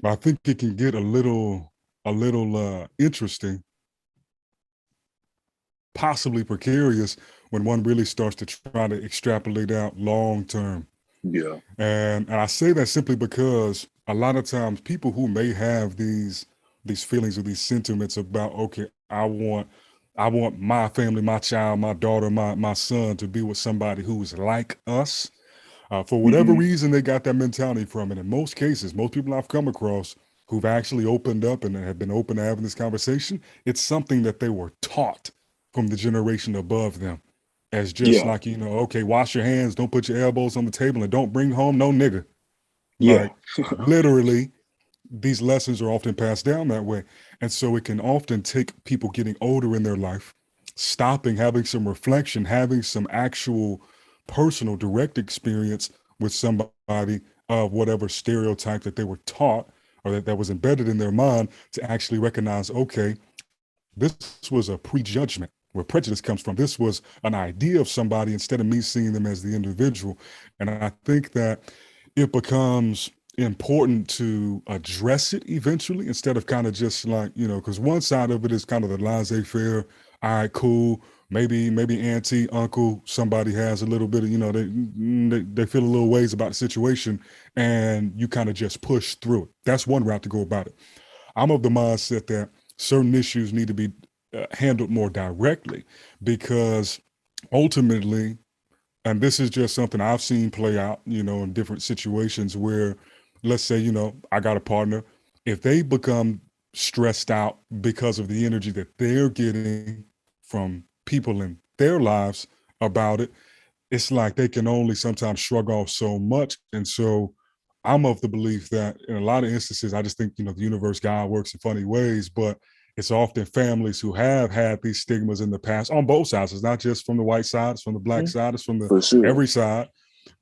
I think it can get a little interesting, possibly precarious when one really starts to try to extrapolate out long term. Yeah. And I say that simply because a lot of times people who may have these feelings or these sentiments about, okay, I want my family, my child, my daughter, my son to be with somebody who is like us. For whatever Hmm. reason, they got that mentality from it. In most cases, most people I've come across who've actually opened up and have been open to having this conversation, it's something that they were taught from the generation above them. As just Yeah. like, okay, wash your hands, don't put your elbows on the table, and don't bring home no nigga. Yeah. Like, literally, these lessons are often passed down that way. And so it can often take people getting older in their life, stopping, having some reflection, having some actual personal direct experience with somebody of whatever stereotype that they were taught or that was embedded in their mind to actually recognize, okay, this was a prejudgment where prejudice comes from. This was an idea of somebody instead of me seeing them as the individual. And I think that it becomes important to address it eventually instead of kind of just like, because one side of it is kind of the laissez-faire. All right, cool. Maybe auntie, uncle, somebody has a little bit of, they feel a little ways about the situation, and you kind of just push through it. That's one route to go about it. I'm of the mindset that certain issues need to be handled more directly because ultimately, and this is just something I've seen play out, in different situations where, let's say, I got a partner. If they become stressed out because of the energy that they're getting from people in their lives about it, it's like they can only sometimes shrug off so much. And so I'm of the belief that in a lot of instances, I just think, the universe, God works in funny ways, but it's often families who have had these stigmas in the past on both sides. It's not just from the white side, it's from the black side, it's from the For sure. every side.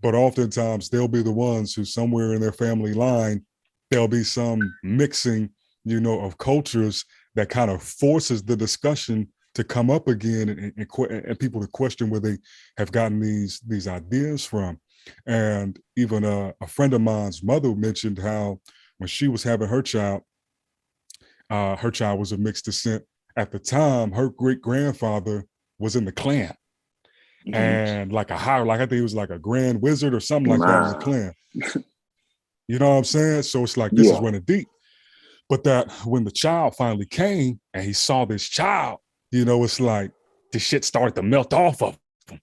But oftentimes they'll be the ones who somewhere in their family line, there'll be some mixing, of cultures that kind of forces the discussion to come up again and people to question where they have gotten these ideas from. And even a friend of mine's mother mentioned how when she was having her child was of mixed descent. At the time, her great grandfather was in the Klan Hmm. and like like I think he was like a grand wizard or something like that in the Nah. Klan. You know what I'm saying? So it's like this is Yeah. running deep. But that when the child finally came and he saw this child, it's like the shit started to melt off of him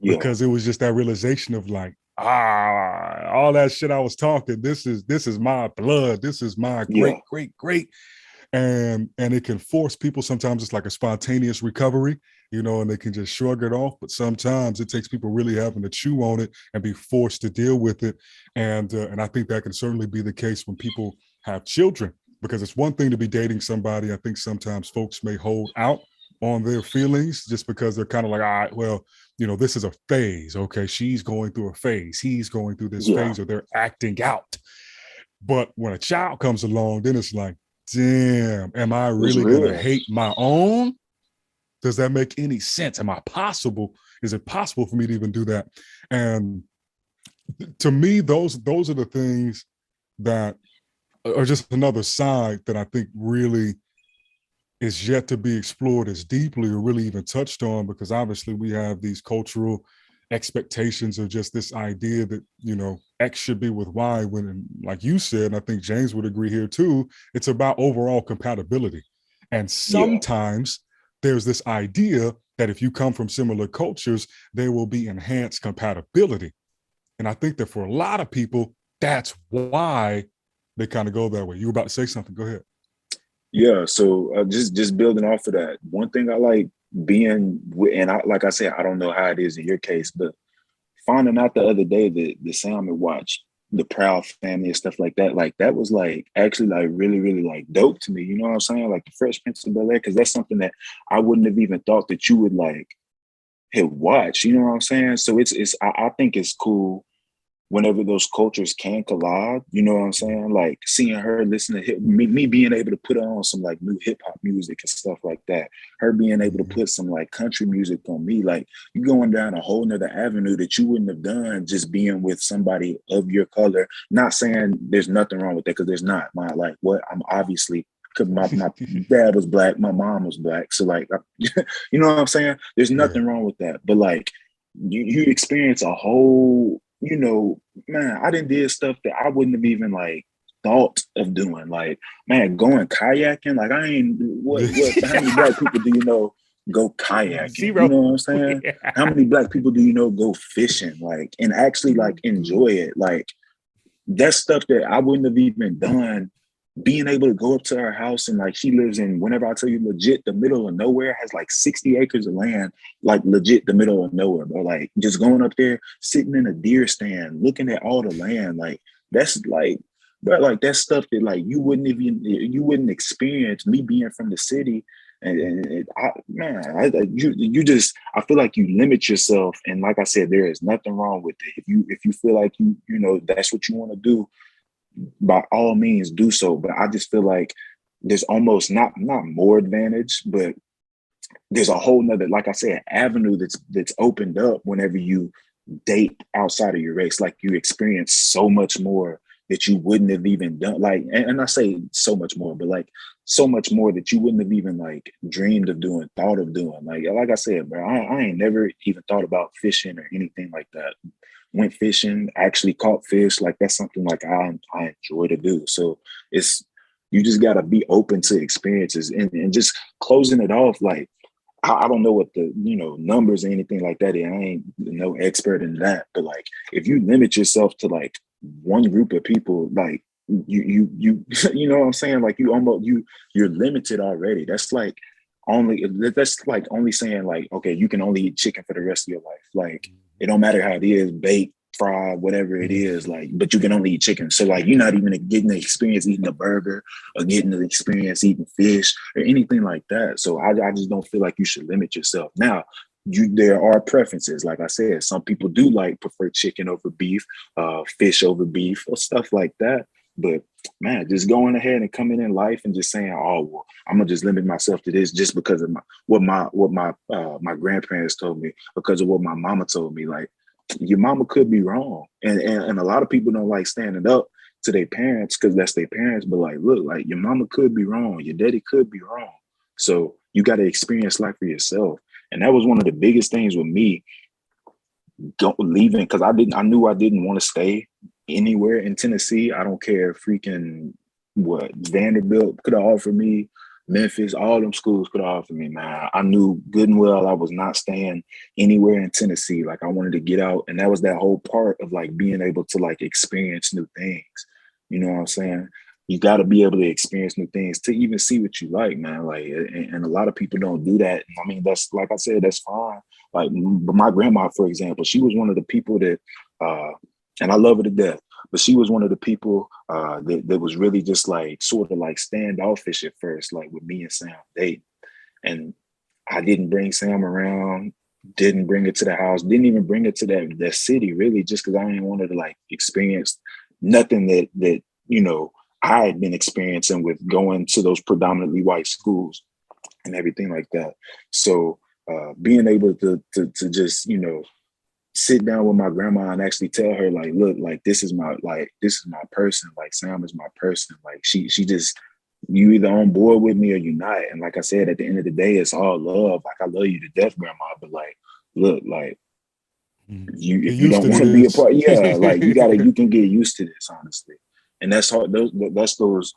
because Yeah. it was just that realization of like, all that shit I was talking, this is my blood, this is my Yeah. great, and it can force people. Sometimes it's like a spontaneous recovery, and they can just shrug it off, but sometimes it takes people really having to chew on it and be forced to deal with it. And I think that can certainly be the case when people have children, because it's one thing to be dating somebody. I think sometimes folks may hold out on their feelings just because they're kind of like, all right, well, this is a phase. Okay, she's going through a phase, he's going through this Yeah. phase, or they're acting out. But when a child comes along, then it's like, damn, am I It's really gonna real. hate my own? Does that make any sense? Am I possible? Is it possible for me to even do that? And to me, those are the things that are just another side that I think really is yet to be explored as deeply or really even touched on, because obviously we have these cultural expectations of just this idea that X should be with Y, when, like you said, and I think James would agree here too, it's about overall compatibility. And Yeah. sometimes there's this idea that if you come from similar cultures, there will be enhanced compatibility. And I think that for a lot of people, that's why they kind of go that way. You were about to say something, go ahead. Yeah. So just building off of that, one thing I like being with, and I like I said, I don't know how it is in your case, but finding out the other day that the Salmon watched the Proud Family and stuff like that was like actually like really, really like dope to me. You know what I'm saying? Like the Fresh Prince of Bel Air, because that's something that I wouldn't have even thought that you would like have watched. You know what I'm saying? So it's I think it's cool whenever those cultures can collide, you know what I'm saying? Like seeing her listen to me being able to put on some like new hip hop music and stuff like that. Her being able to put some like country music on me, like you going down a whole nother avenue that you wouldn't have done just being with somebody of your color. Not saying there's nothing wrong with that, because there's not. I'm obviously, because my dad was black, my mom was black, so like, you know what I'm saying? There's nothing wrong with that, but like you experience a whole, you know, man, I done did stuff that I wouldn't have even like thought of doing. Like, man, going kayaking, like I ain't how many black people do you know go kayaking? Zero. You know what I'm saying? Yeah. How many black people do you know go fishing, like, and actually like enjoy it? Like that's stuff that I wouldn't have even done. Being able to go up to her house, and like she lives in, whenever I tell you legit the middle of nowhere, has like 60 acres of land, like legit the middle of nowhere, but like just going up there, sitting in a deer stand, looking at all the land, like that's like, but like that's stuff that like you wouldn't experience me being from the city. And you just, I feel like you limit yourself. And like I said, there is nothing wrong with it. If you feel like you know that's what you want to do, by all means do so. But I just feel like there's almost not more advantage, but there's a whole nother, like I said, avenue that's opened up whenever you date outside of your race. Like you experience so much more that you wouldn't have even done. Like, and I say so much more, but like so much more that you wouldn't have even like dreamed of doing, thought of doing. Like I said, bro, I ain't never even thought about fishing or anything like that. Went fishing, actually caught fish. Like that's something like I enjoy to do. So it's, you just got to be open to experiences, and just closing it off. Like I don't know what the, you know, numbers or anything like that is. I ain't no expert in that, but like if you limit yourself to like one group of people, like you you know what I'm saying? Like you're limited already. That's like only saying like, okay, you can only eat chicken for the rest of your life. Like it don't matter how it is, baked, fried, whatever it is, like, but you can only eat chicken. So like you're not even getting the experience eating a burger or getting the experience eating fish or anything like that. So I just don't feel like you should limit yourself. Now, there are preferences. Like I said, some people do like prefer chicken over beef, fish over beef, or stuff like that. But man, just going ahead and coming in life and just saying, oh well, I'm gonna just limit myself to this just because of what my grandparents told me, because of what my mama told me. Like your mama could be wrong, and a lot of people don't like standing up to their parents because that's their parents. But like, look, like your mama could be wrong, your daddy could be wrong. So you got to experience life for yourself. And that was one of the biggest things with me leaving, because I knew I didn't want to stay anywhere in Tennessee. I don't care freaking what Vanderbilt could have offered me, Memphis, all them schools could have offered me, man. I knew good and well I was not staying anywhere in Tennessee. Like I wanted to get out, and that was that whole part of like being able to like experience new things. You know what I'm saying? You got to be able to experience new things to even see what you like, man. Like, and a lot of people don't do that. I mean, that's, like I said, that's fine. Like, but my grandma, for example, she was one of the people that, and I love her to death, but she was one of the people that was really just like sort of like standoffish at first, like with me and Sam dating. And I didn't bring Sam around, didn't bring it to the house, didn't even bring it to that city, really, just because I didn't want her to like experience nothing that you know I had been experiencing with going to those predominantly white schools and everything like that. So being able to just, you know, sit down with my grandma and actually tell her like, look, like this is my person. Like Sam is my person. Like she just, you either on board with me or you're not. And like I said, at the end of the day, it's all love. Like I love you to death, grandma. But like, look, like if you don't want to be a part, yeah, like you can get used to this, honestly. And that's hard. That's those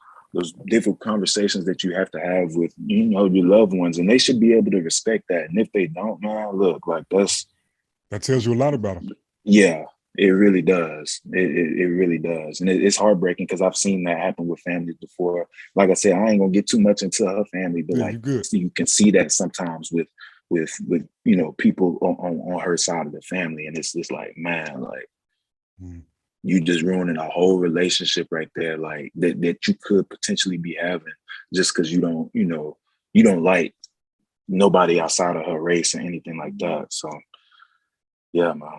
different conversations that you have to have with, you know, your loved ones, and they should be able to respect that. And if they don't, man, look, like that tells you a lot about them. Yeah, it really does. It really does, and it's heartbreaking because I've seen that happen with families before. Like I said, I ain't gonna get too much into her family, but like you can see that sometimes with you know, people on her side of the family, and it's just like, man, like. You just ruining a whole relationship right there, like that you could potentially be having just because you don't, you know, you don't like nobody outside of her race or anything like that. So yeah, man.